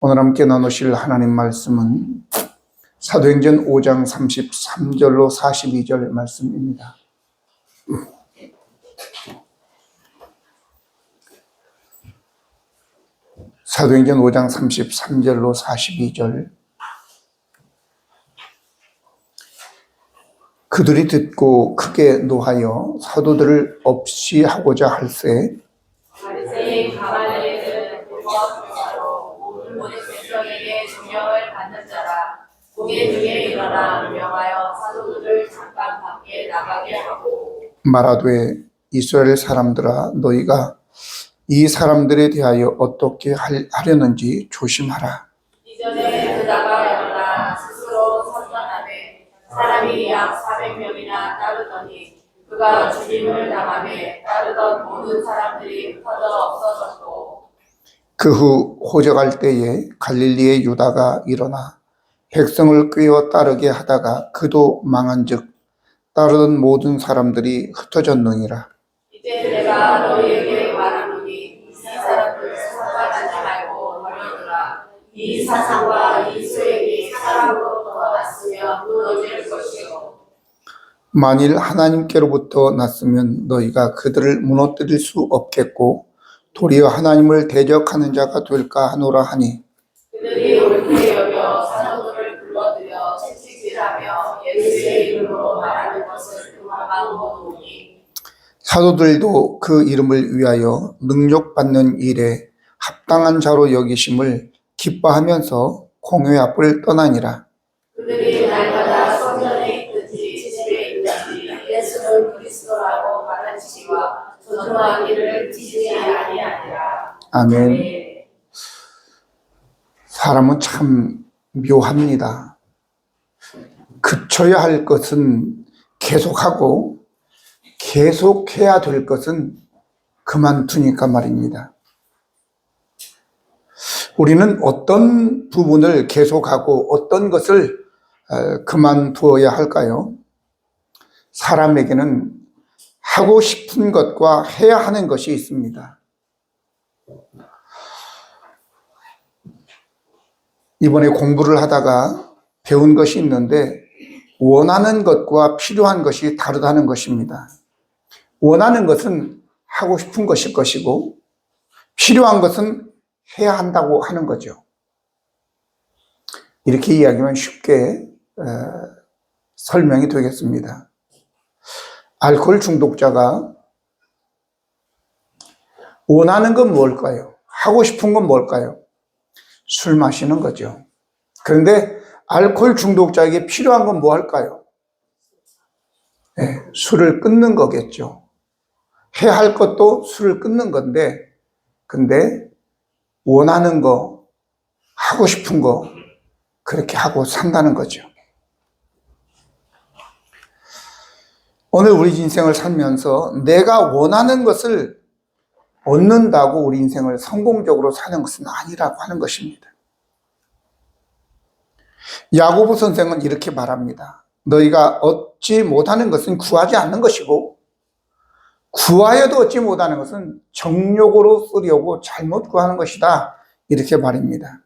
오늘 함께 나누실 하나님 말씀은 사도행전 5장 33절로 42절 말씀입니다. 사도행전 5장 33절로 42절. 그들이 듣고 크게 노하여 사도들을 없이 하고자 할세 바리새인 가말리엘은 율법교사로 모든 백성에게 존경을 받는 자라. 고개 중에 일어나 명하여 사도들을 잠깐 밖에 나가게 하고 말하되 이스라엘 사람들아 너희가 이 사람들에 대하여 어떻게 하려는지 조심하라. 이전에 그다가 일어나 스스로 선전하되 사람이 약 400명이나 따르더니 그가 죽임을 당하며 따르던 모든 사람들이 퍼져 없어졌고 그 후 호적할 때에 갈릴리의 유다가 일어나 백성을 꾀어 따르게 하다가 그도 망한즉 따르던 모든 사람들이 흩어졌느니라. 이제 내가 너희에게 말하노니 이 사람들 상관하지 말고 버려두라. 이 사상과 이 수액이 사람으로부터 났으면 무너질 것이요 만일 하나님께로부터 났으면 너희가 그들을 무너뜨릴 수 없겠고 도리어 하나님을 대적하는 자가 될까 하노라 하니 그들이 옳게 여겨 사도들을 불러들여 채찍질하며 예수의 이름으로 말하는 것을 그만하노니 사도들도 그 이름을 위하여 능력받는 일에 합당한 자로 여기심을 기뻐하면서 공회 앞을 떠나니라. 그들이 날마다 성전에 있든지 집에 있든지 예수는 그리스도라고 말하시기와 전도하기를 지지 아니하니라. 아멘. 사람은 참 묘합니다. 그쳐야 할 것은 계속하고 계속해야 될 것은 그만두니까 말입니다. 우리는 어떤 부분을 계속하고 어떤 것을 그만두어야 할까요? 사람에게는 하고 싶은 것과 해야 하는 것이 있습니다. 이번에 공부를 하다가 배운 것이 있는데 원하는 것과 필요한 것이 다르다는 것입니다. 원하는 것은 하고 싶은 것일 것이고 필요한 것은 해야 한다고 하는 거죠. 이렇게 이야기하면 쉽게 설명이 되겠습니다. 알코올 중독자가 원하는 건 뭘까요? 하고 싶은 건 뭘까요? 술 마시는 거죠. 그런데 알코올 중독자에게 필요한 건 뭐 할까요? 네, 술을 끊는 거겠죠. 해야 할 것도 술을 끊는 건데, 근데 원하는 거, 하고 싶은 거, 그렇게 하고 산다는 거죠. 오늘 우리 인생을 살면서 내가 원하는 것을 얻는다고 우리 인생을 성공적으로 사는 것은 아니라고 하는 것입니다. 야고보 선생은 이렇게 말합니다. 너희가 얻지 못하는 것은 구하지 않는 것이고 구하여도 얻지 못하는 것은 정욕으로 쓰려고 잘못 구하는 것이다. 이렇게 말입니다.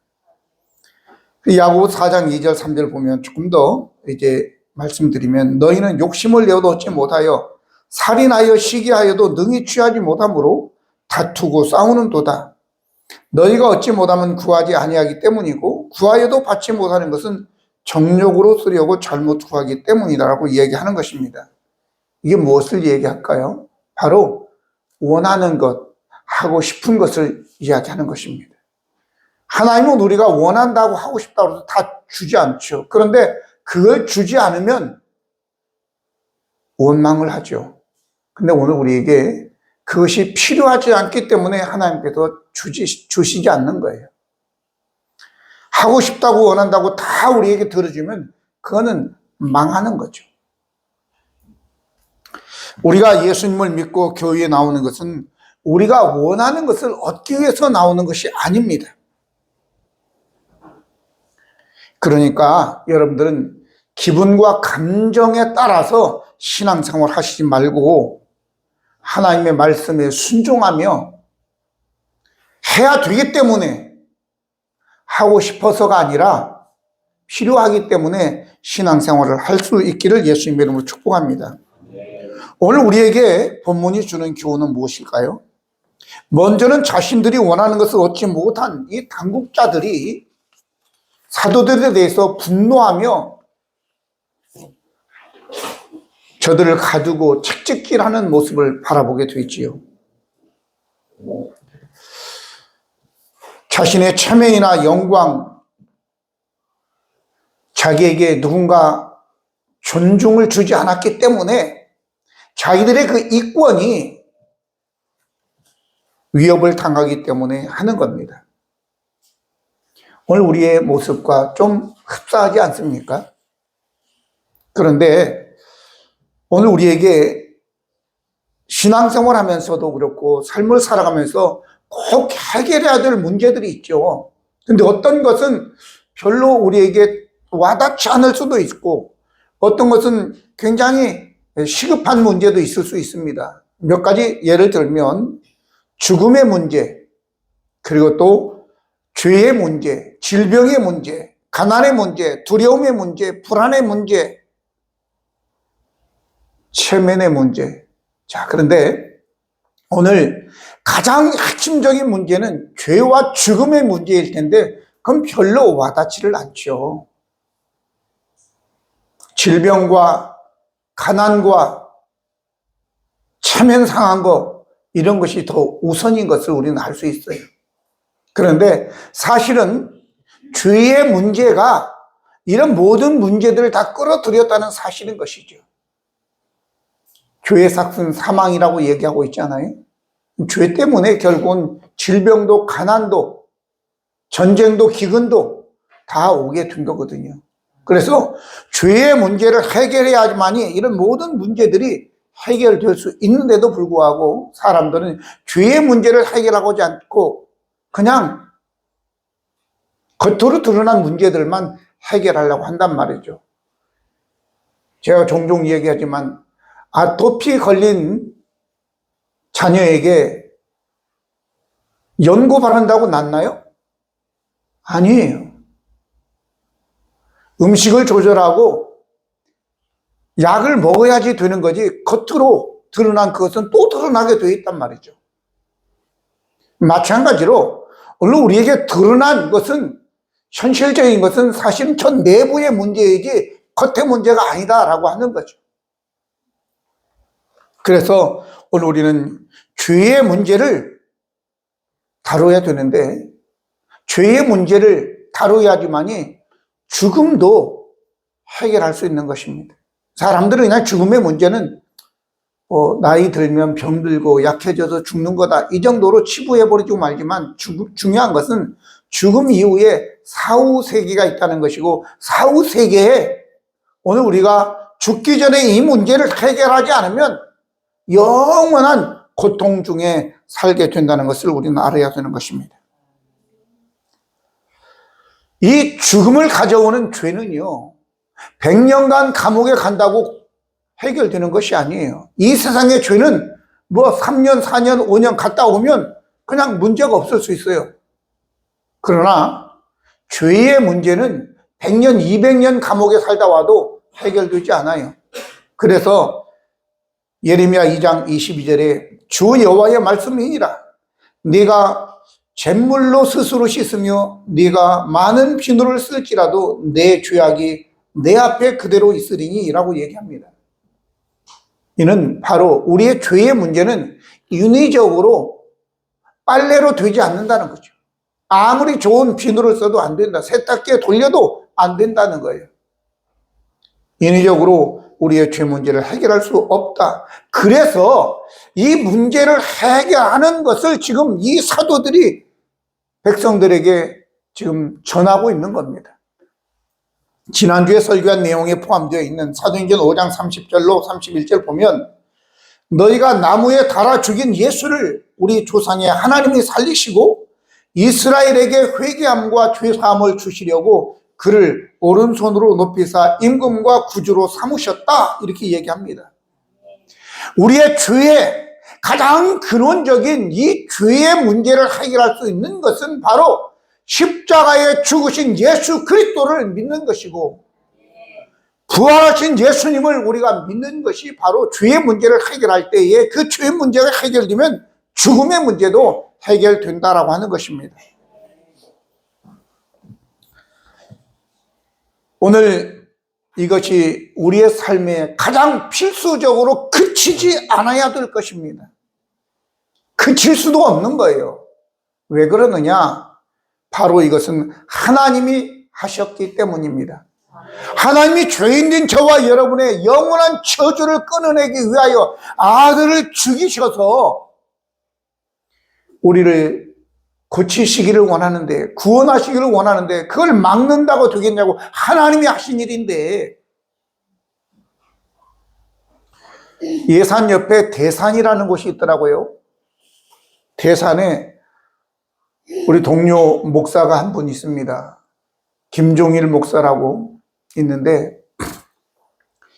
야고보 4장 2절 3절 보면 조금 더 이제 말씀드리면 너희는 욕심을 내어도 얻지 못하여 살인하여 시기하여도 능히 취하지 못하므로 다투고 싸우는 도다. 너희가 얻지 못하면 구하지 아니하기 때문이고 구하여도 받지 못하는 것은 정욕으로 쓰려고 잘못 구하기 때문이다라고 얘기하는 것입니다. 이게 무엇을 얘기할까요? 바로 원하는 것, 하고 싶은 것을 이야기하는 것입니다. 하나님은 우리가 원한다고 하고 싶다고 해서 다 주지 않죠. 그런데 그걸 주지 않으면 원망을 하죠. 근데 오늘 우리에게 그것이 필요하지 않기 때문에 하나님께서 주시지 않는 거예요. 하고 싶다고 원한다고 다 우리에게 들어주면 그거는 망하는 거죠. 우리가 예수님을 믿고 교회에 나오는 것은 우리가 원하는 것을 얻기 위해서 나오는 것이 아닙니다. 그러니까 여러분들은 기분과 감정에 따라서 신앙생활 하시지 말고 하나님의 말씀에 순종하며 해야 되기 때문에 하고 싶어서가 아니라 필요하기 때문에 신앙생활을 할 수 있기를 예수님의 이름으로 축복합니다. 오늘 우리에게 본문이 주는 교훈은 무엇일까요? 먼저는 자신들이 원하는 것을 얻지 못한 이 당국자들이 사도들에 대해서 분노하며 저들을 가두고 책찍질하는 모습을 바라보게 되지요. 자신의 체면이나 영광, 자기에게 누군가 존중을 주지 않았기 때문에 자기들의 그 이권이 위협을 당하기 때문에 하는 겁니다. 오늘 우리의 모습과 좀 흡사하지 않습니까? 그런데 오늘 우리에게 신앙생활 하면서도 그렇고 삶을 살아가면서 꼭 해결해야 될 문제들이 있죠. 근데 어떤 것은 별로 우리에게 와닿지 않을 수도 있고 어떤 것은 굉장히 시급한 문제도 있을 수 있습니다. 몇 가지 예를 들면 죽음의 문제, 그리고 또 죄의 문제, 질병의 문제, 가난의 문제, 두려움의 문제, 불안의 문제, 체면의 문제. 자, 그런데 오늘 가장 핵심적인 문제는 죄와 죽음의 문제일 텐데 그건 별로 와닿지를 않죠. 질병과 가난과 체면 상한 거 이런 것이 더 우선인 것을 우리는 알 수 있어요. 그런데 사실은 죄의 문제가 이런 모든 문제들을 다 끌어들였다는 사실인 것이죠. 죄의 삭은 사망이라고 얘기하고 있잖아요. 죄 때문에 결국은 질병도 가난도 전쟁도 기근도 다 오게 된 거거든요. 그래서 죄의 문제를 해결해야지만이 이런 모든 문제들이 해결될 수 있는데도 불구하고 사람들은 죄의 문제를 해결하고자 않고 그냥 겉으로 드러난 문제들만 해결하려고 한단 말이죠. 제가 종종 얘기하지만 아토피 걸린 자녀에게 연고 바른다고 낫나요? 아니에요. 음식을 조절하고 약을 먹어야지 되는 거지 겉으로 드러난 그것은 또 드러나게 되어 있단 말이죠. 마찬가지로 오늘 우리에게 드러난 것은 현실적인 것은 사실은 저 내부의 문제이지 겉의 문제가 아니다라고 하는 거죠. 그래서 오늘 우리는 죄의 문제를 다뤄야 되는데 죄의 문제를 다뤄야지만이 죽음도 해결할 수 있는 것입니다. 사람들은 그냥 죽음의 문제는 나이 들면 병들고 약해져서 죽는 거다 이 정도로 치부해버리고 말지만 중요한 것은 죽음 이후에 사후세계가 있다는 것이고 사후세계에 오늘 우리가 죽기 전에 이 문제를 해결하지 않으면 영원한 고통 중에 살게 된다는 것을 우리는 알아야 되는 것입니다. 이 죽음을 가져오는 죄는요 100년간 감옥에 간다고 해결되는 것이 아니에요. 이 세상의 죄는 뭐 3년, 4년, 5년 갔다 오면 그냥 문제가 없을 수 있어요. 그러나 죄의 문제는 100년, 200년 감옥에 살다 와도 해결되지 않아요. 그래서 예레미야 2장 22절에 주 여호와의 말씀이니라 네가 잿물로 스스로 씻으며 네가 많은 비누를 쓸지라도 내 죄악이 내 앞에 그대로 있으리니 라고 얘기합니다. 이는 바로 우리의 죄의 문제는 인위적으로 빨래로 되지 않는다는 거죠. 아무리 좋은 비누를 써도 안 된다. 세탁기에 돌려도 안 된다는 거예요. 인위적으로 우리의 죄 문제를 해결할 수 없다. 그래서 이 문제를 해결하는 것을 지금 이 사도들이 백성들에게 지금 전하고 있는 겁니다. 지난주에 설교한 내용에 포함되어 있는 사도행전 5장 30절로 31절 보면 너희가 나무에 달아 죽인 예수를 우리 조상의 하나님이 살리시고 이스라엘에게 회개함과 죄사함을 주시려고 그를 오른손으로 높이사 임금과 구주로 삼으셨다 이렇게 얘기합니다. 우리의 죄의 가장 근원적인 이 죄의 문제를 해결할 수 있는 것은 바로 십자가에 죽으신 예수 그리스도를 믿는 것이고, 부활하신 예수님을 우리가 믿는 것이 바로 죄의 문제를 해결할 때에 그 죄의 문제가 해결되면 죽음의 문제도 해결된다라고 하는 것입니다. 오늘 이것이 우리의 삶에 가장 필수적으로 그치지 않아야 될 것입니다. 그칠 수도 없는 거예요. 왜 그러느냐? 바로 이것은 하나님이 하셨기 때문입니다. 하나님이 죄인된 저와 여러분의 영원한 저주를 끊어내기 위하여 아들을 죽이셔서 우리를 고치시기를 원하는데, 구원하시기를 원하는데 그걸 막는다고 되겠냐고. 하나님이 하신 일인데. 예산 옆에 대산이라는 곳이 있더라고요. 대산에 우리 동료 목사가 한 분 있습니다. 김종일 목사라고 있는데,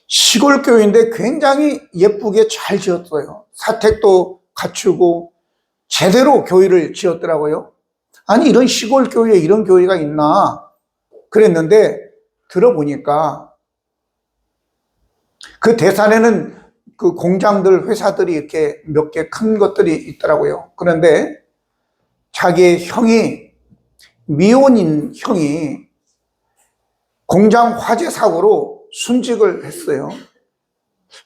시골 교회인데 굉장히 예쁘게 잘 지었어요. 사택도 갖추고 제대로 교회를 지었더라고요. 아니, 이런 시골 교회에 이런 교회가 있나 그랬는데, 들어보니까 그 대산에는 그 공장들, 회사들이 이렇게 몇 개 큰 것들이 있더라고요. 그런데 자기의 형이, 미혼인 형이 공장 화재 사고로 순직을 했어요.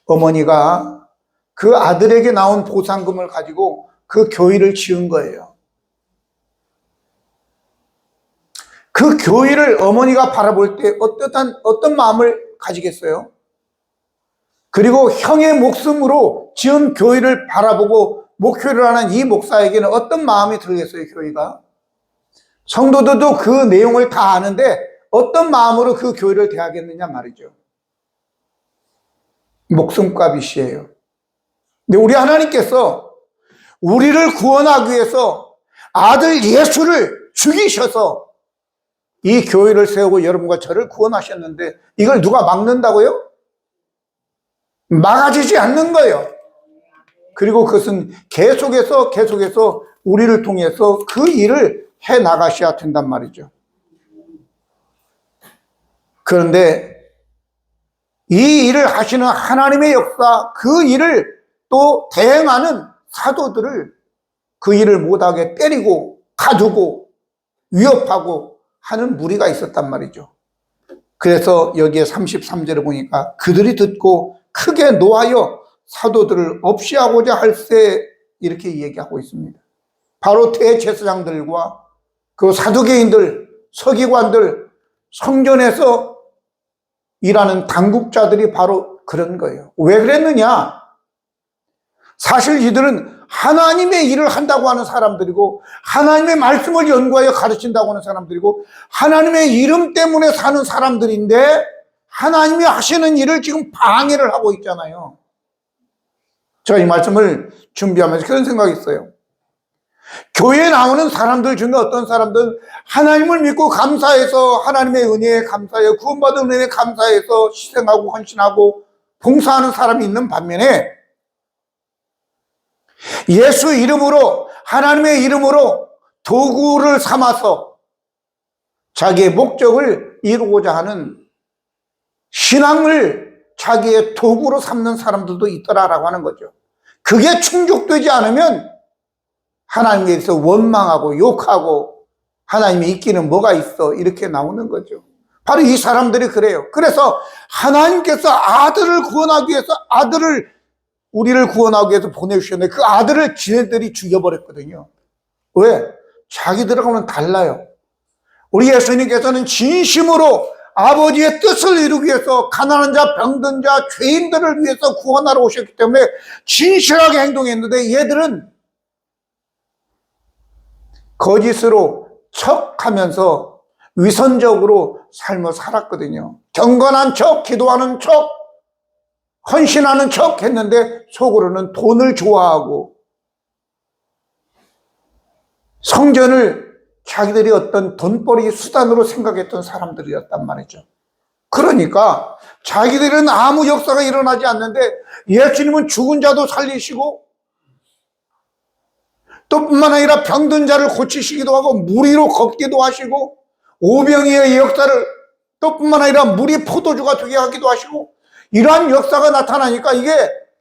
어머니가 그 아들에게 나온 보상금을 가지고 그 교회를 지은 거예요. 그 교회를 어머니가 바라볼 때 어떤 마음을 가지겠어요? 그리고 형의 목숨으로 지은 교회를 바라보고 목회를 하는 이 목사에게는 어떤 마음이 들겠어요, 교회가? 성도들도 그 내용을 다 아는데 어떤 마음으로 그 교회를 대하겠느냐 말이죠. 목숨값이시에요. 근데 우리 하나님께서 우리를 구원하기 위해서 아들 예수를 죽이셔서 이 교회를 세우고 여러분과 저를 구원하셨는데, 이걸 누가 막는다고요? 막아지지 않는 거예요. 그리고 그것은 계속해서 우리를 통해서 그 일을 해 나가셔야 된단 말이죠. 그런데 이 일을 하시는 하나님의 역사, 그 일을 또 대행하는 사도들을 그 일을 못하게 때리고 가두고 위협하고 하는 무리가 있었단 말이죠. 그래서 여기에 33절에 보니까 그들이 듣고 크게 노하여 사도들을 없이 하고자 할세, 이렇게 얘기하고 있습니다. 바로 대제사장들과 그 사두개인들, 서기관들, 성전에서 일하는 당국자들이 바로 그런 거예요. 왜 그랬느냐? 사실 이들은 하나님의 일을 한다고 하는 사람들이고, 하나님의 말씀을 연구하여 가르친다고 하는 사람들이고, 하나님의 이름 때문에 사는 사람들인데 하나님이 하시는 일을 지금 방해를 하고 있잖아요. 제가 이 말씀을 준비하면서 그런 생각이 있어요. 교회에 나오는 사람들 중에 어떤 사람들은 하나님을 믿고 감사해서, 하나님의 은혜에 감사해요, 구원받은 은혜에 감사해서 희생하고 헌신하고 봉사하는 사람이 있는 반면에, 예수 이름으로, 하나님의 이름으로 도구를 삼아서 자기의 목적을 이루고자 하는, 신앙을 자기의 도구로 삼는 사람들도 있더라라고 하는 거죠. 그게 충족되지 않으면 하나님에 대해서 원망하고 욕하고, 하나님이 있기는 뭐가 있어, 이렇게 나오는 거죠. 바로 이 사람들이 그래요. 그래서 하나님께서 아들을 구원하기 위해서, 우리를 구원하기 위해서 보내주셨는데 그 아들을 지네들이 죽여버렸거든요. 왜? 자기들하고는 달라요. 우리 예수님께서는 진심으로 아버지의 뜻을 이루기 위해서 가난한 자, 병든 자, 죄인들을 위해서 구원하러 오셨기 때문에 진실하게 행동했는데, 얘들은 거짓으로 척하면서 위선적으로 삶을 살았거든요. 경건한 척, 기도하는 척, 헌신하는 척 했는데 속으로는 돈을 좋아하고 성전을 자기들이 어떤 돈벌이 수단으로 생각했던 사람들이었단 말이죠. 그러니까 자기들은 아무 역사가 일어나지 않는데 예수님은 죽은 자도 살리시고 또 뿐만 아니라 병든 자를 고치시기도 하고 물 위로 걷기도 하시고 오병이어의 역사를 또 뿐만 아니라 물이 포도주가 되게 하기도 하시고 이러한 역사가 나타나니까 이게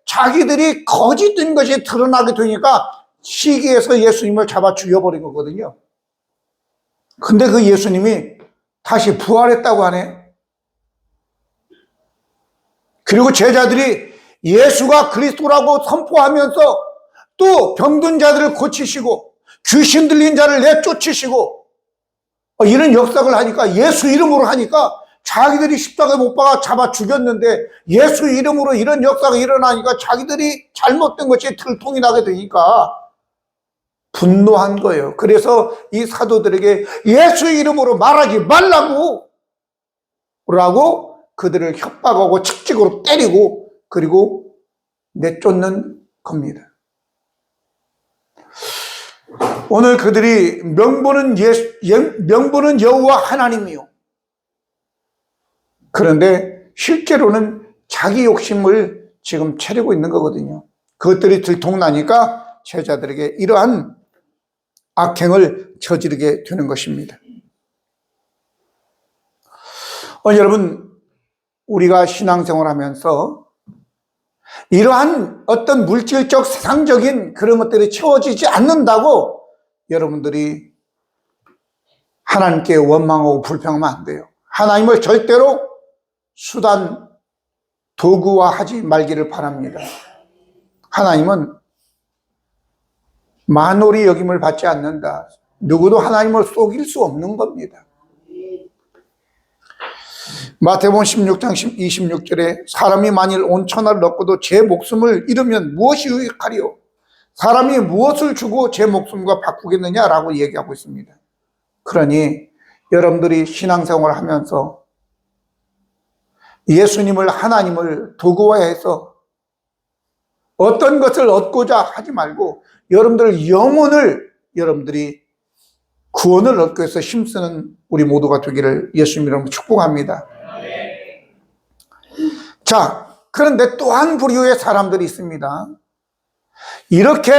자기들이 거짓된 것이 드러나게 되니까 시기에서 예수님을 잡아 죽여버린 거거든요. 근데 그 예수님이 다시 부활했다고 하네. 그리고 제자들이 예수가 그리스도라고 선포하면서 또 병든 자들을 고치시고 귀신 들린 자를 내쫓으시고 이런 역사를 하니까 예수 이름으로 하니까 자기들이 십자가에 못 박아 잡아 죽였는데 예수 이름으로 이런 역사가 일어나니까 자기들이 잘못된 것이 들통이 나게 되니까 분노한 거예요. 그래서 이 사도들에게 예수 이름으로 말하지 말라고 라고 그들을 협박하고 책직으로 때리고 그리고 내쫓는 겁니다. 오늘 그들이 명분은 여호와 하나님이요. 그런데 실제로는 자기 욕심을 지금 차리고 있는 거거든요. 그것들이 들통나니까 제자들에게 이러한 악행을 저지르게 되는 것입니다. 여러분, 우리가 신앙생활을 하면서 이러한 어떤 물질적 세상적인 그런 것들이 채워지지 않는다고 여러분들이 하나님께 원망하고 불평하면 안 돼요. 하나님을 절대로 수단, 도구화하지 말기를 바랍니다. 하나님은 만홀히 여김을 받지 않는다. 누구도 하나님을 속일 수 없는 겁니다. 마태복음 16장 26절에 사람이 만일 온 천하를 얻고도 제 목숨을 잃으면 무엇이 유익하리요? 사람이 무엇을 주고 제 목숨과 바꾸겠느냐라고 얘기하고 있습니다. 그러니 여러분들이 신앙생활을 하면서 예수님을 하나님을 도구화해서 어떤 것을 얻고자 하지 말고 여러분들 영혼을 여러분들이 구원을 얻기 위해서 힘쓰는 우리 모두가 되기를 예수님 이름으로 축복합니다. 자, 그런데 또 한 부류의 사람들이 있습니다. 이렇게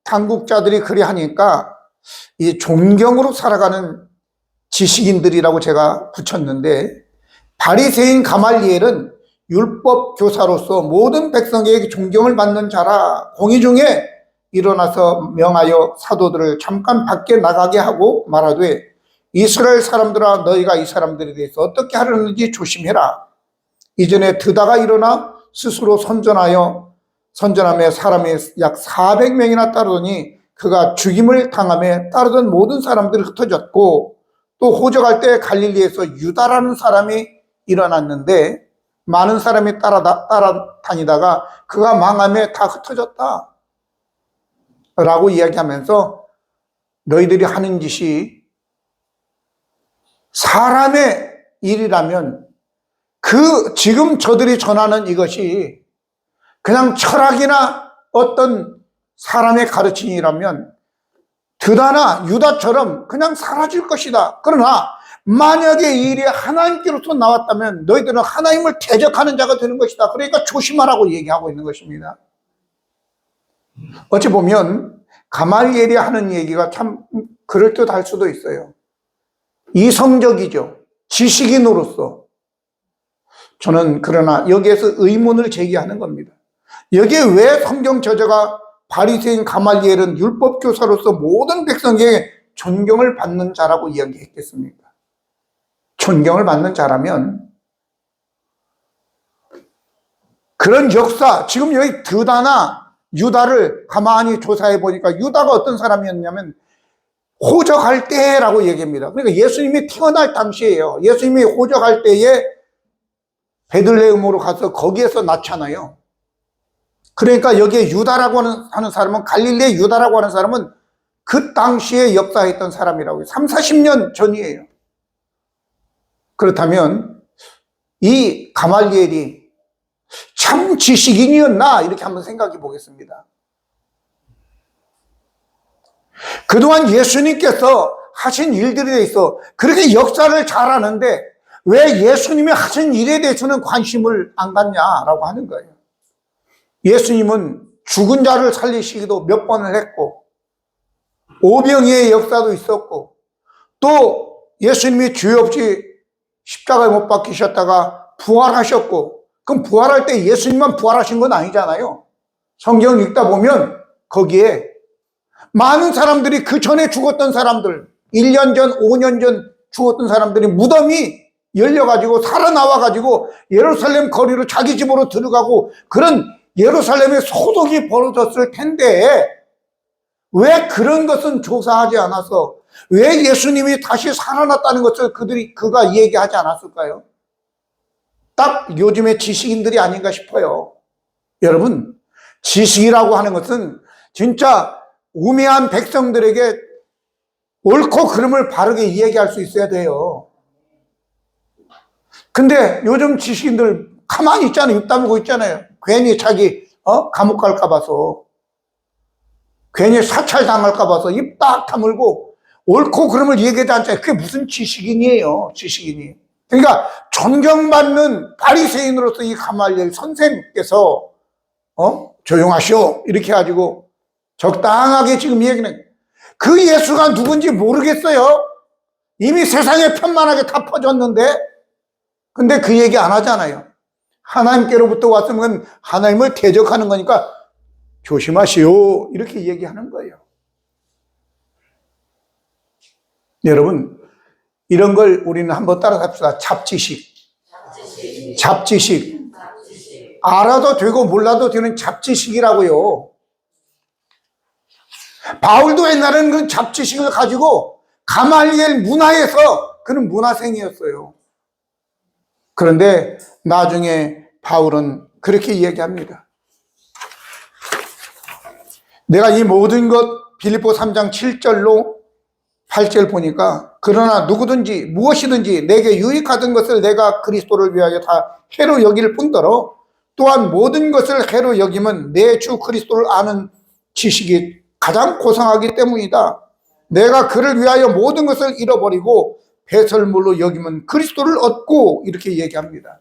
당국자들이 그리 하니까 이 존경으로 살아가는 지식인들이라고 제가 붙였는데 바리새인 가말리엘은 율법 교사로서 모든 백성에게 존경을 받는 자라 공의 중에 일어나서 명하여 사도들을 잠깐 밖에 나가게 하고 말하되 이스라엘 사람들아 너희가 이 사람들에 대해서 어떻게 하려는지 조심해라. 이전에 드다가 일어나 스스로 선전하며 사람이 약 400명이나 따르더니 그가 죽임을 당함에 따르던 모든 사람들이 흩어졌고 또 호적할 때 갈릴리에서 유다라는 사람이 일어났는데 많은 사람이 따라다니다가 그가 망함에 다 흩어졌다 라고 이야기하면서 너희들이 하는 짓이 사람의 일이라면 지금 저들이 전하는 이것이 그냥 철학이나 어떤 사람의 가르침이라면 드다나 유다처럼 그냥 사라질 것이다. 그러나 만약에 이 일이 하나님께로서 나왔다면 너희들은 하나님을 대적하는 자가 되는 것이다. 그러니까 조심하라고 얘기하고 있는 것입니다. 어찌 보면 가말리엘이 하는 얘기가 참 그럴듯할 수도 있어요. 이성적이죠. 지식인으로서. 저는 그러나 여기에서 의문을 제기하는 겁니다. 여기에 왜 성경 저자가 바리새인 가말리엘은 율법교사로서 모든 백성에게 존경을 받는 자라고 이야기했겠습니까? 존경을 받는 자라면 그런 역사, 지금 여기 드다나 유다를 가만히 조사해 보니까 유다가 어떤 사람이었냐면 호적할 때라고 얘기합니다. 그러니까 예수님이 태어날 당시에요. 예수님이 호적할 때에 베들레헴으로 가서 거기에서 낳잖아요. 그러니까 여기에 유다라고 하는 사람은 갈릴리의 유다라고 하는 사람은 그 당시에 역사했던 사람이라고 해요. 30-40년 전이에요. 그렇다면 이 가말리엘이 참 지식인이었나 이렇게 한번 생각해 보겠습니다. 그동안 예수님께서 하신 일들에 대해서 그렇게 역사를 잘 아는데 왜 예수님이 하신 일에 대해서는 관심을 안 갖냐라고 하는 거예요. 예수님은 죽은 자를 살리시기도 몇 번을 했고 오병이의 역사도 있었고, 또 예수님이 죄 없이 십자가에 못 박히셨다가 부활하셨고, 그럼 부활할 때 예수님만 부활하신 건 아니잖아요. 성경 읽다 보면 거기에 많은 사람들이, 그 전에 죽었던 사람들, 1년 전, 5년 전 죽었던 사람들이 무덤이 열려가지고 살아나와가지고 예루살렘 거리로 자기 집으로 들어가고, 그런 예루살렘의 소동이 벌어졌을 텐데 왜 그런 것은 조사하지 않아서, 왜 예수님이 다시 살아났다는 것을 그가 얘기하지 않았을까요? 딱 요즘의 지식인들이 아닌가 싶어요. 여러분, 지식이라고 하는 것은 진짜 우매한 백성들에게 옳고 그름을 바르게 이야기할 수 있어야 돼요. 근데 요즘 지식인들 가만히 있잖아요. 입 다물고 있잖아요. 괜히 자기 감옥 갈까 봐서, 괜히 사찰 당할까 봐서 입 딱 다물고 옳고 그름을 얘기하지 않잖아요. 그게 무슨 지식인이에요, 지식인이. 그러니까 존경받는 바리새인으로서 이 가말리엘 선생께서 조용하시오 이렇게 해가지고 적당하게 지금 얘기는, 그 예수가 누군지 모르겠어요. 이미 세상에 편만하게 다 퍼졌는데. 근데 그 얘기 안 하잖아요. 하나님께로부터 왔으면 하나님을 대적하는 거니까 조심하시오 이렇게 얘기하는 거예요. 여러분, 이런 걸 우리는 한번 따라갑시다. 잡지식. 잡지식. 알아도 되고 몰라도 되는 잡지식이라고요. 바울도 옛날에는 그 잡지식을 가지고 가말리엘 문화에서 그는 문화생이었어요. 그런데 나중에 바울은 그렇게 이야기합니다. 내가 이 모든 것, 빌립보 3장 7절로 8절 보니까, 그러나 누구든지 무엇이든지 내게 유익하던 것을 내가 그리스도를 위하여 다 해로 여길 뿐더러 또한 모든 것을 해로 여기면 내 주 그리스도를 아는 지식이 가장 고상하기 때문이다. 내가 그를 위하여 모든 것을 잃어버리고 배설물로 여기면 그리스도를 얻고, 이렇게 얘기합니다.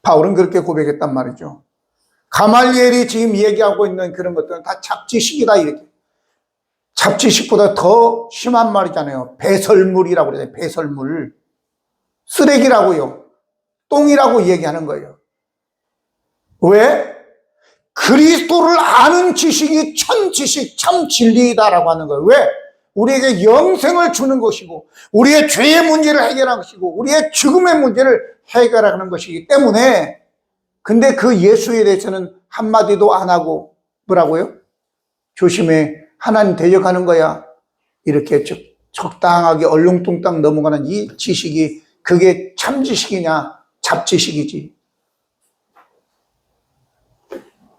바울은 그렇게 고백했단 말이죠. 가말리엘이 지금 얘기하고 있는 그런 것들은 다 잡지식이다, 이렇게. 잡지식보다 더 심한 말이잖아요. 배설물이라고 그래요. 배설물. 쓰레기라고요. 똥이라고 얘기하는 거예요. 왜? 그리스도를 아는 지식이 참 지식, 참 진리이다라고 하는 거예요. 왜? 우리에게 영생을 주는 것이고, 우리의 죄의 문제를 해결하는 것이고, 우리의 죽음의 문제를 해결하는 것이기 때문에. 근데 그 예수에 대해서는 한마디도 안 하고 뭐라고요? 조심해, 하나님 대적하는 거야. 이렇게 적당하게 얼렁뚱땅 넘어가는 이 지식이, 그게 참 지식이냐, 잡지식이지.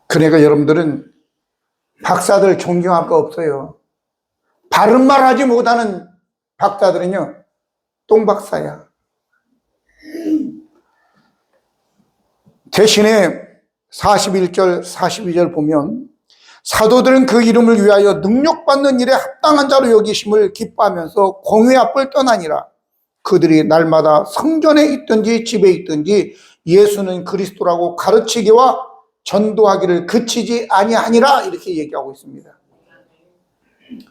그러니까 여러분들은 박사들 존경할 거 없어요. 바른 말 하지 못하는 박사들은요, 똥박사야. 대신에 41절, 42절 보면, 사도들은 그 이름을 위하여 능력받는 일에 합당한 자로 여기심을 기뻐하면서 공회 앞을 떠나니라. 그들이 날마다 성전에 있든지 집에 있든지 예수는 그리스도라고 가르치기와 전도하기를 그치지 아니하니라, 이렇게 얘기하고 있습니다.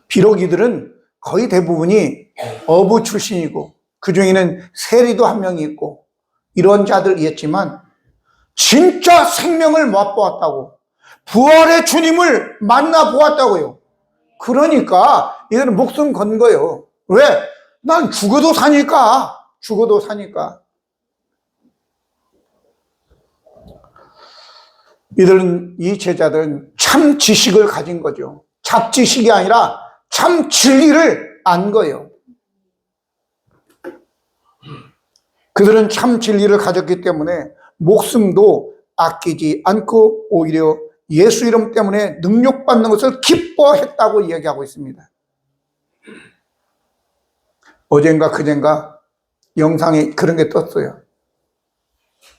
비록 이들은 거의 대부분이 어부 출신이고 그 중에는 세리도 한 명이 있고 이런 자들이었지만, 진짜 생명을 맛보았다고, 부활의 주님을 만나보았다고요. 그러니까 이들은 목숨 건 거예요. 왜? 난 죽어도 사니까. 죽어도 사니까. 이들은, 이 제자들은 참 지식을 가진 거죠. 잡지식이 아니라 참 진리를 안 거예요. 그들은 참 진리를 가졌기 때문에 목숨도 아끼지 않고 오히려 예수 이름 때문에 능력받는 것을 기뻐했다고 이야기하고 있습니다. 어젠가 그젠가 영상에 그런 게 떴어요.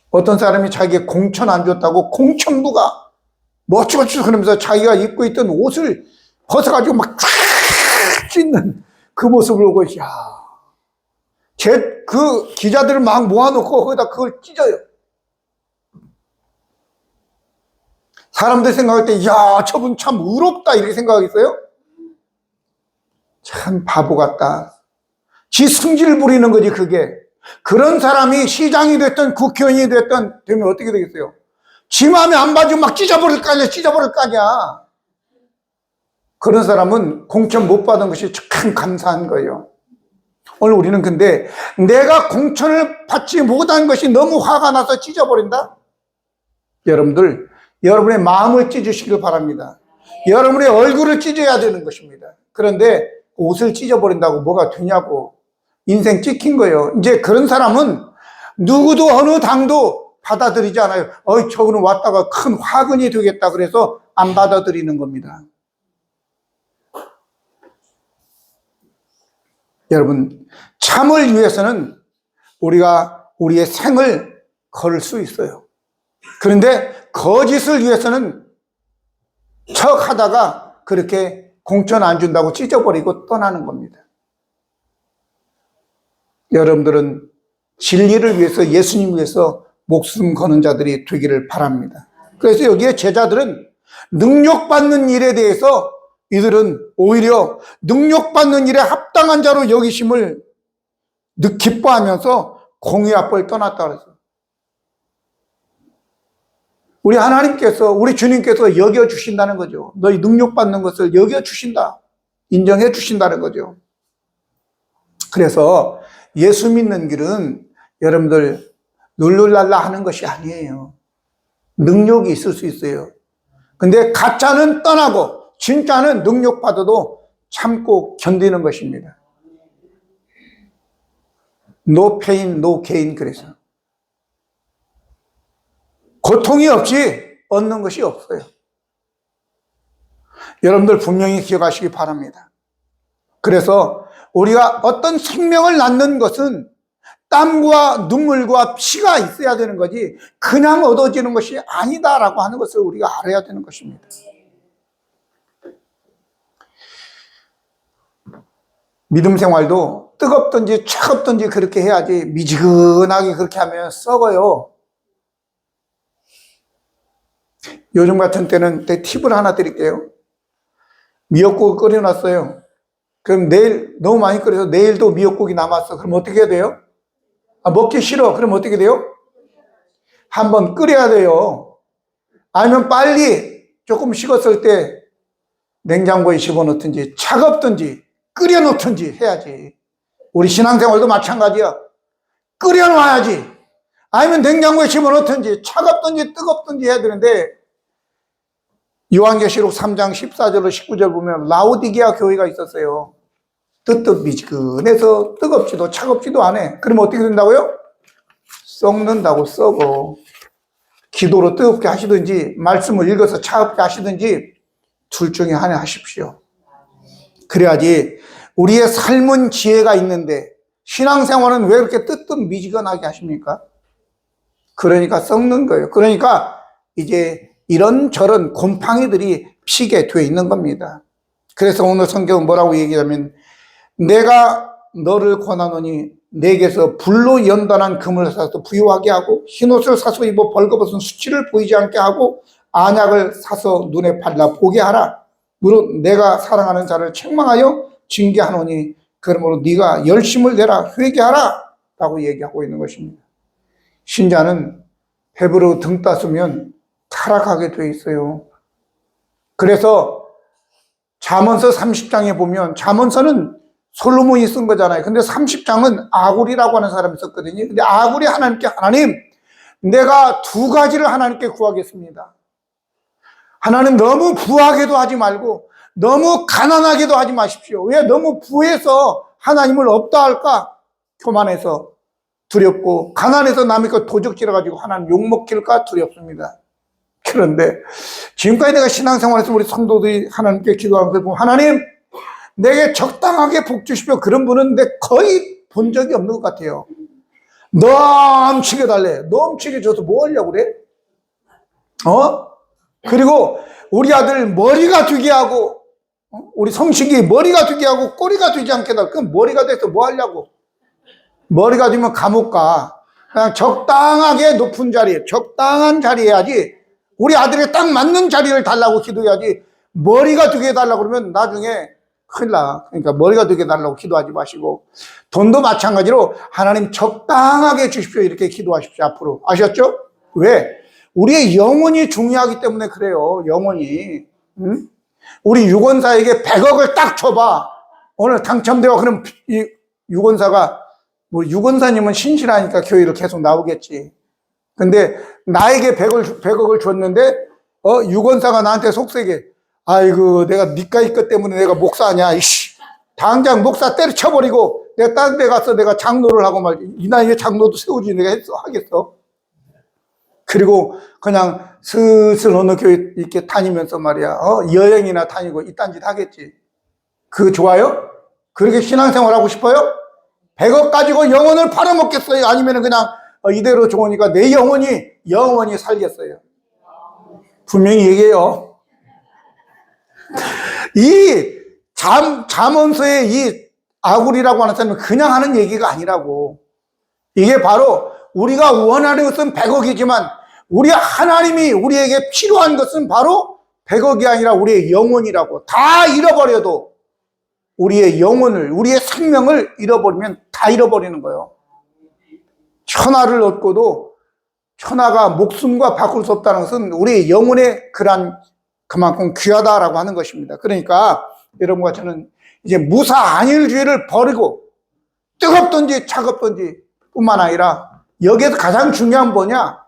어떤 사람이 자기의 공천 안 줬다고 공천부가 멋지멋지 그러면서 자기가 입고 있던 옷을 벗어가지고 막 쫙 찢는 그 모습을 보고, 야, 그 기자들을 막 모아놓고 거기다 그걸 찢어요. 사람들 생각할 때, 야, 저분 참 의롭다, 이렇게 생각하겠어요? 참 바보 같다. 지 승질 부리는 거지, 그게. 그런 사람이 시장이 됐든 국회의원이 됐든 되면 어떻게 되겠어요? 지 마음에 안 봐주면 막 찢어버릴 거 아니야, 찢어버릴 거 아니야. 그런 사람은 공천 못 받은 것이 참 감사한 거예요. 오늘 우리는 근데 내가 공천을 받지 못한 것이 너무 화가 나서 찢어버린다? 여러분들, 여러분의 마음을 찢으시길 바랍니다. 여러분의 얼굴을 찢어야 되는 것입니다. 그런데 옷을 찢어버린다고 뭐가 되냐고. 인생 찍힌 거예요. 이제 그런 사람은 누구도 어느 당도 받아들이지 않아요. 저거는 왔다가 큰 화근이 되겠다 그래서 안 받아들이는 겁니다. 여러분, 참을 위해서는 우리가 우리의 생을 걸 수 있어요. 그런데 거짓을 위해서는 척 하다가 그렇게 공천 안 준다고 찢어버리고 떠나는 겁니다. 여러분들은 진리를 위해서, 예수님 위해서 목숨 거는 자들이 되기를 바랍니다. 그래서 여기에 제자들은 능력받는 일에 대해서 이들은 오히려 능력받는 일에 합당한 자로 여기심을 기뻐하면서 공의 앞을 떠났다 그랬어요. 우리 하나님께서, 우리 주님께서 여겨주신다는 거죠. 너희 능력받는 것을 여겨주신다. 인정해 주신다는 거죠. 그래서 예수 믿는 길은 여러분들 룰루랄라 하는 것이 아니에요. 능력이 있을 수 있어요. 근데 가짜는 떠나고 진짜는 능력받아도 참고 견디는 것입니다. No pain, no gain. 그래서 고통이 없이 얻는 것이 없어요. 여러분들 분명히 기억하시기 바랍니다. 그래서 우리가 어떤 생명을 낳는 것은 땀과 눈물과 피가 있어야 되는 거지 그냥 얻어지는 것이 아니다라고 하는 것을 우리가 알아야 되는 것입니다. 믿음 생활도 뜨겁든지 차갑든지 그렇게 해야지 미지근하게 그렇게 하면 썩어요. 요즘 같은 때는 팁을 하나 드릴게요. 미역국을 끓여놨어요. 그럼 내일 너무 많이 끓여서 내일도 미역국이 남았어. 그럼 어떻게 해야 돼요? 먹기 싫어. 그럼 어떻게 돼요? 한번 끓여야 돼요. 아니면 빨리 조금 식었을 때 냉장고에 집어넣든지 차갑든지 끓여놓든지 해야지. 우리 신앙생활도 마찬가지야. 끓여놔야지. 아니면 냉장고에 집어넣든지 차갑든지 뜨겁든지 해야 되는데 요한계시록 3장 14절로 19절 보면 라오디게아 교회가 있었어요. 뜨뜻미지근해서 뜨겁지도 차갑지도 않아. 그러면 어떻게 된다고요? 썩는다고. 썩어. 기도로 뜨겁게 하시든지 말씀을 읽어서 차갑게 하시든지 둘 중에 하나 하십시오. 그래야지 우리의 삶은 지혜가 있는데 신앙생활은 왜 그렇게 뜨뜻미지근하게 하십니까? 그러니까 썩는 거예요. 그러니까 이제 이런저런 곰팡이들이 피게 돼 있는 겁니다. 그래서 오늘 성경은 뭐라고 얘기하면 내가 너를 권하노니 내게서 불로 연단한 금을 사서 부유하게 하고 흰옷을 사서 입어 벌거벗은 수치를 보이지 않게 하고 안약을 사서 눈에 발라 보게 하라. 무릇 내가 사랑하는 자를 책망하여 징계하노니 그러므로 네가 열심을 내라 회개하라 라고 얘기하고 있는 것입니다. 신자는 배부르고 등 따스면 타락하게 돼 있어요. 그래서 잠언서 30장에 보면 잠언서는 솔로몬이 쓴 거잖아요. 근데 30장은 아굴이라고 하는 사람이 썼거든요. 근데 아굴이 하나님께 하나님 내가 두 가지를 하나님께 구하겠습니다. 하나님 너무 부하게도 하지 말고 너무 가난하게도 하지 마십시오. 왜 너무 부해서 하나님을 없다 할까? 교만해서 두렵고 가난해서 남의 것 도적질해가지고 하나님 욕먹힐까 두렵습니다. 그런데 지금까지 내가 신앙생활에서 우리 성도들이 하나님께 기도하는 걸 보면 하나님 내게 적당하게 복 주십시오. 그런 분은 내 거의 본 적이 없는 것 같아요. 넘치게 달래. 넘치게 줘서 뭐 하려고 그래? 그리고 우리 아들 머리가 되게 하고 우리 성식이 머리가 되게 하고 꼬리가 되지 않게 달라. 그럼 머리가 돼서 뭐 하려고? 머리가 되면 감옥 가. 그냥 적당하게 높은 자리에 적당한 자리에 해야지. 우리 아들에 딱 맞는 자리를 달라고 기도해야지. 머리가 되게 해달라고 그러면 나중에 큰일 나. 그러니까 머리가 되게 달라고 기도하지 마시고, 돈도 마찬가지로 하나님 적당하게 주십시오. 이렇게 기도하십시오. 앞으로. 아셨죠? 왜? 우리의 영혼이 중요하기 때문에 그래요. 영혼이. 응? 우리 유권사에게 100억을 딱 줘봐. 오늘 당첨되어. 그럼 이 유권사가, 뭐 유권사님은 신실하니까 교회를 계속 나오겠지. 근데 나에게 100억을 줬는데 유권사가 나한테 속세게, 아이고 내가 니까 것 때문에 내가 목사냐, 이씨, 당장 목사 때려쳐버리고 내가 딴 데 가서 내가 장로를 하고 말이지. 이 나이에 장로도 세우지 내가 하겠어? 그리고 그냥 슬슬 어느 교회 이렇게 다니면서 말이야, 여행이나 다니고 이딴 짓 하겠지. 그거 좋아요? 그렇게 신앙생활 하고 싶어요? 100억 가지고 영혼을 팔아먹겠어요? 아니면 그냥 이대로 좋으니까 내 영원히 살겠어요? 분명히 얘기해요. 이 잠언서의 이 아굴이라고 하는 사람은 그냥 하는 얘기가 아니라고. 이게 바로 우리가 원하는 것은 100억이지만 우리 하나님이 우리에게 필요한 것은 바로 100억이 아니라 우리의 영혼이라고. 다 잃어버려도 우리의 영혼을, 우리의 생명을 잃어버리면 다 잃어버리는 거예요. 천하를 얻고도 천하가 목숨과 바꿀 수 없다는 것은 우리의 영혼의 그만큼 귀하다라고 하는 것입니다. 그러니까 여러분과 저는 이제 무사 안일주의를 버리고 뜨겁든지 차갑든지 뿐만 아니라 여기에서 가장 중요한 뭐냐?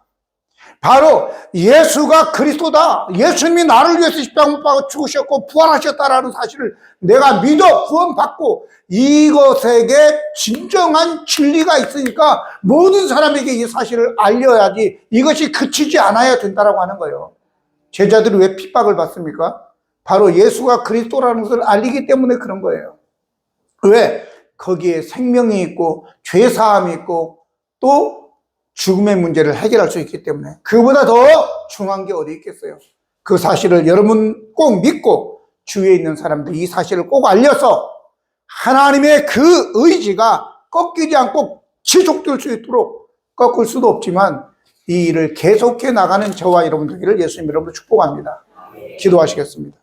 바로 예수가 그리스도다. 예수님이 나를 위해서 십자가 못 박아 죽으셨고 부활하셨다라는 사실을 내가 믿어 구원받고 이것에게 진정한 진리가 있으니까 모든 사람에게 이 사실을 알려야지 이것이 그치지 않아야 된다라고 하는 거예요. 제자들이 왜 핍박을 받습니까? 바로 예수가 그리스도라는 것을 알리기 때문에 그런 거예요. 왜? 거기에 생명이 있고 죄사함이 있고 또 죽음의 문제를 해결할 수 있기 때문에. 그보다 더 중요한 게 어디 있겠어요? 그 사실을 여러분 꼭 믿고 주위에 있는 사람들 이 사실을 꼭 알려서 하나님의 그 의지가 꺾이지 않고 지속될 수 있도록, 꺾을 수도 없지만 이 일을 계속해 나가는 저와 여러분 되기를 예수님 이름으로 축복합니다. 기도하시겠습니다.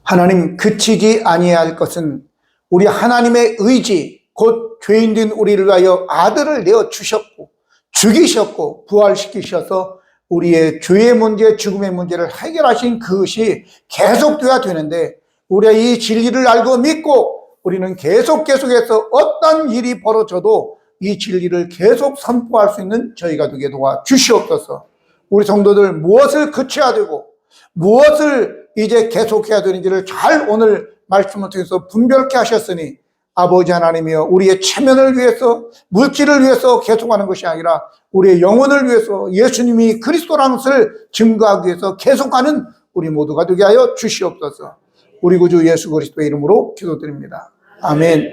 하나님, 그치지 아니할 것은 우리 하나님의 의지, 곧 죄인된 우리를 위하여 아들을 내어 주셨고 죽이셨고 부활시키셔서 우리의 죄의 문제, 죽음의 문제를 해결하신 그것이 계속돼야 되는데 우리가 이 진리를 알고 믿고 우리는 계속해서 어떤 일이 벌어져도 이 진리를 계속 선포할 수 있는 저희가 되게 도와 주시옵소서. 우리 성도들 무엇을 그쳐야 되고 무엇을 이제 계속해야 되는지를 잘 오늘 말씀을 통해서 분별케 하셨으니 아버지 하나님이여, 우리의 체면을 위해서, 물질을 위해서 계속하는 것이 아니라 우리의 영혼을 위해서 예수님이 그리스도라는 것을 증거하기 위해서 계속하는 우리 모두가 되게 하여 주시옵소서. 우리 구주 예수 그리스도의 이름으로 기도드립니다. 아멘.